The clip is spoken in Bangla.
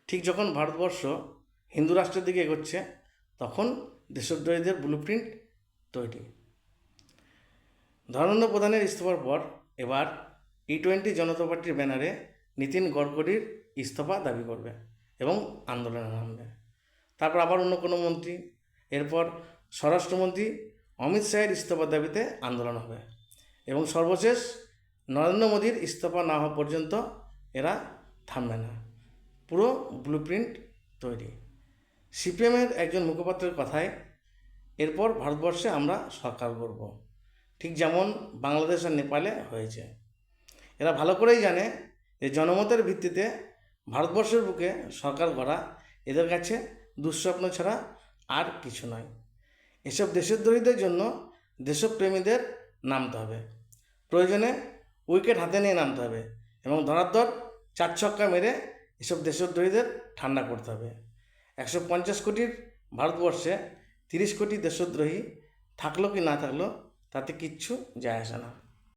ঠিক যখন ভারতবর্ষ হিন্দু রাষ্ট্রের দিকে এগোচ্ছে তখন দেশদ্রোহীদের ব্লুপ্রিন্ট তৈরি। ধর্মেন্দ্র প্রধানের ইস্তফার পর এবার ই-20 জনতা পার্টির ব্যানারে নীতিন গডকরির ইস্তফা দাবি করবে এবং আন্দোলনে নামবে। তারপর আবার অন্য কোনো মন্ত্রী, এরপর স্বরাষ্ট্রমন্ত্রী অমিত শাহের ইস্তফার দাবিতে আন্দোলন হবে এবং সর্বশেষ নরেন্দ্র মোদীর ইস্তফা না হওয়া পর্যন্ত এরা থামবে না। পুরো ব্লুপ্রিন্ট তৈরি। সিপিএমের একজন মুখপাত্রের কথায় এরপর ভারতবর্ষে আমরা সরকার গড়ব, ঠিক যেমন বাংলাদেশ আর নেপালে হয়েছে। এরা ভালো করেই জানে যে জনমতের ভিত্তিতে ভারতবর্ষের বুকে সরকার গড়া এদের কাছে দুঃস্বপ্ন ছাড়া আর কিছু নয়। এসব দেশদ্রোহীদের জন্য দেশপ্রেমীদের নামতে হবে, প্রয়োজনে উইকেট হাতে নিয়ে নামতে হবে এবং ধরাধর 4 ছক্কা মেরে এসব দেশদ্রোহীদের ঠান্ডা করতে হবে। 150 কোটির ভারতবর্ষে 30 কোটি দেশদ্রোহী থাকলো কি না থাকলো তাতে কিচ্ছু যায় আসে না।